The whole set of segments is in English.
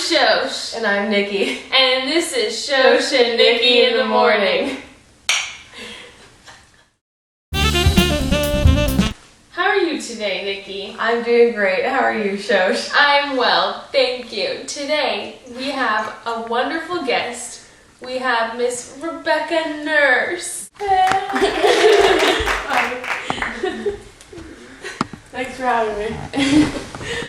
Shosh. And I'm Nikki. And this is Shosh and Nikki in the morning. How are you today, Nikki? I'm doing great. How are you, Shosh? I'm well, thank you. Today we have a wonderful guest. We have Miss Rebecca Nurse. Thanks for having me.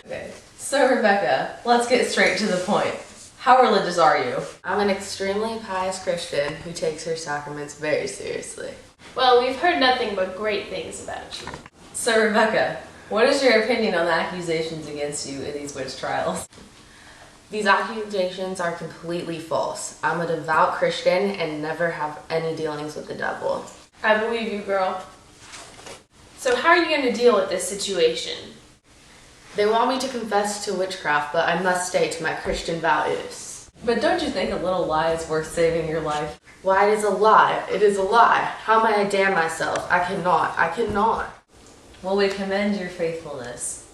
Okay. So Rebecca, let's get straight to the point. How religious are you? I'm an extremely pious Christian who takes her sacraments very seriously. Well, we've heard nothing but great things about you. So Rebecca, what is your opinion on the accusations against you in these witch trials? These accusations are completely false. I'm a devout Christian and never have any dealings with the devil. I believe you, girl. So how are you going to deal with this situation? They want me to confess to witchcraft, but I must stay to my Christian values. But don't you think a little lie is worth saving your life? Why, it is a lie. It is a lie. How may I damn myself? I cannot. Well, we commend your faithfulness.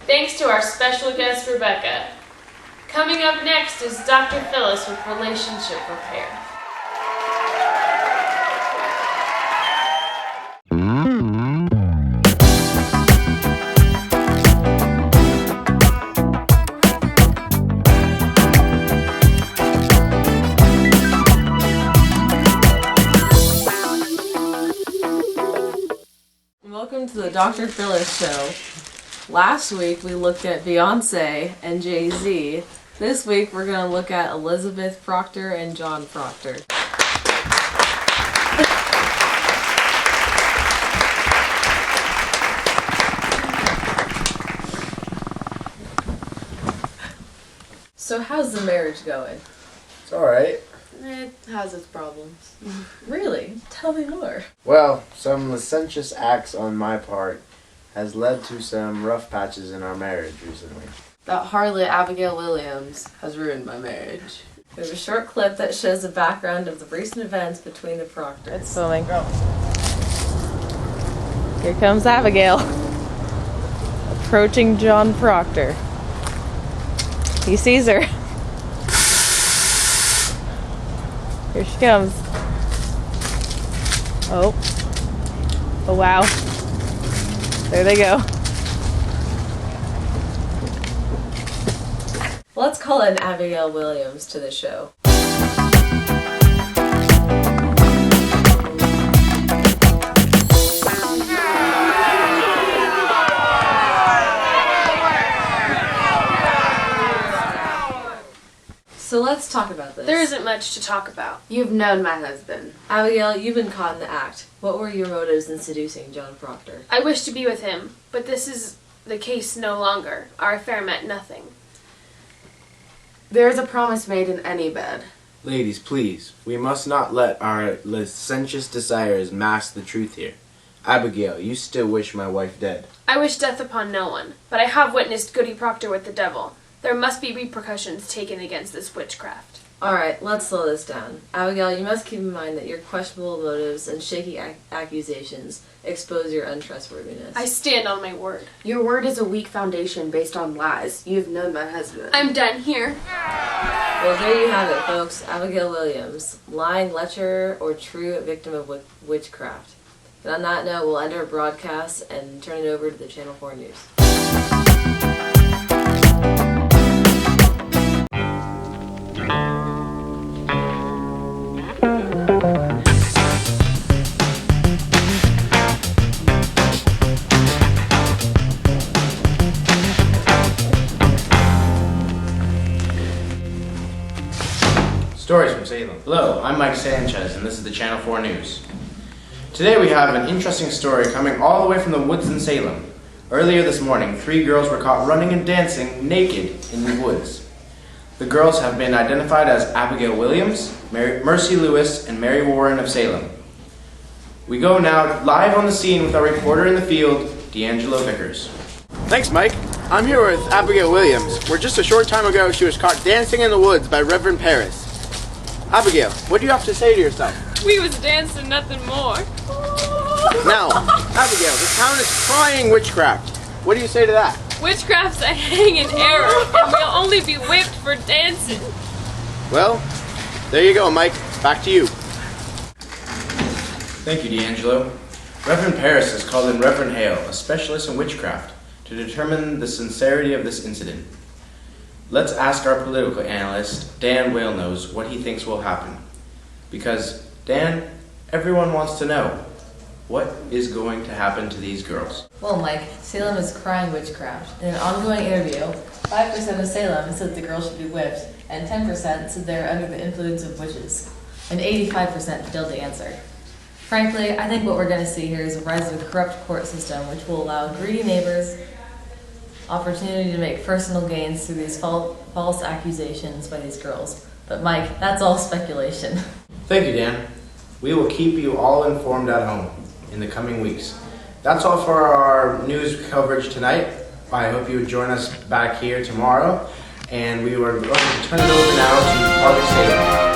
Thanks to our special guest, Rebecca. Coming up next is Dr. Phyllis with relationship repair. Welcome to the Dr. Phyllis Show. Last week we looked at Beyonce and Jay-Z. This week we're going to look at Elizabeth Proctor and John Proctor. So how's the marriage going? It's alright. It has its problems. Really? Tell me more. Well, some licentious acts on my part has led to some rough patches in our marriage recently. That harlot Abigail Williams has ruined my marriage. We have a short clip that shows the background of the recent events between the Proctors. It's filming. Go. Here comes Abigail. Approaching John Proctor. He sees her. Here she comes. Oh. Oh wow. There they go. Let's call in Abigail Williams to the show. So let's talk about this. There isn't much to talk about. You've known my husband. Abigail, you've been caught in the act. What were your motives in seducing John Proctor? I wish to be with him, but this is the case no longer. Our affair meant nothing. There is a promise made in any bed. Ladies, please, we must not let our licentious desires mask the truth here. Abigail, you still wish my wife dead. I wish death upon no one, but I have witnessed Goody Proctor with the devil. There must be repercussions taken against this witchcraft. Alright, let's slow this down. Abigail, you must keep in mind that your questionable motives and shaky accusations expose your untrustworthiness. I stand on my word. Your word is a weak foundation based on lies. You've known my husband. I'm done here. Well, there you have it, folks. Abigail Williams, lying lecher or true victim of witchcraft. And on that note, we'll end our broadcast and turn it over to the Channel 4 News. Stories from Salem. Hello, I'm Mike Sanchez, and this is the Channel 4 News. Today we have an interesting story coming all the way from the woods in Salem. Earlier this morning, 3 girls were caught running and dancing naked in the woods. The girls have been identified as Abigail Williams, Mercy Lewis, and Mary Warren of Salem. We go now live on the scene with our reporter in the field, D'Angelo Vickers. Thanks, Mike. I'm here with Abigail Williams, where just a short time ago she was caught dancing in the woods by Reverend Paris. Abigail, what do you have to say to yourself? We was dancing, nothing more. Now, Abigail, the town is crying witchcraft. What do you say to that? Witchcraft's a hanging error, and we'll only be whipped for dancing. Well, there you go, Mike. Back to you. Thank you, D'Angelo. Reverend Paris has called in Reverend Hale, a specialist in witchcraft, to determine the sincerity of this incident. Let's ask our political analyst, Dan Whaleknowes, what he thinks will happen. Because, Dan, everyone wants to know, what is going to happen to these girls? Well, Mike, Salem is crying witchcraft. In an ongoing interview, 5% of Salem said the girls should be whipped, and 10% said they are under the influence of witches, and 85% failed to answer. Frankly, I think what we're going to see here is a rise of a corrupt court system which will allow greedy neighbors opportunity to make personal gains through these false accusations by these girls. But Mike, that's all speculation. Thank you, Dan. We will keep you all informed at home in the coming weeks. That's all for our news coverage tonight. I hope you would join us back here tomorrow, and we are going to turn it over now to Project Salem.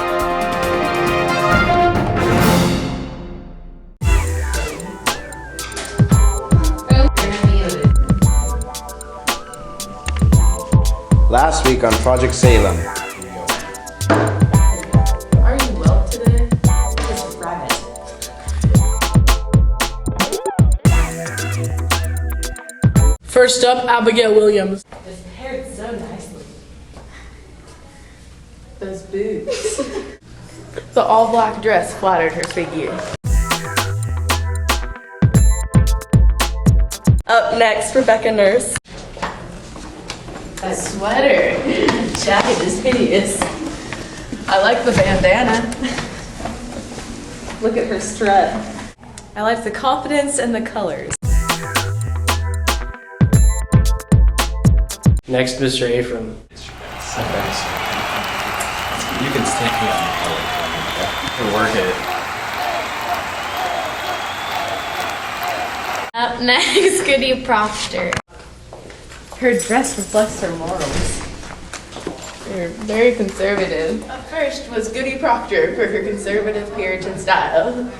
Last week on Project Salem. Are you well today? It's rabbit. First up, Abigail Williams. It's paired so nicely. Those boobs. The all-black dress flattered her figure. Up next, Rebecca Nurse. That sweater. Jacket is hideous. I like the bandana. Look at her strut. I like the confidence and the colors. Next, Mr. Afram. You can stick me on the color. You work it. Up next, Goody Proctor. Her dress reflects her morals. They're very conservative. Up first was Goody Proctor for her conservative Puritan style.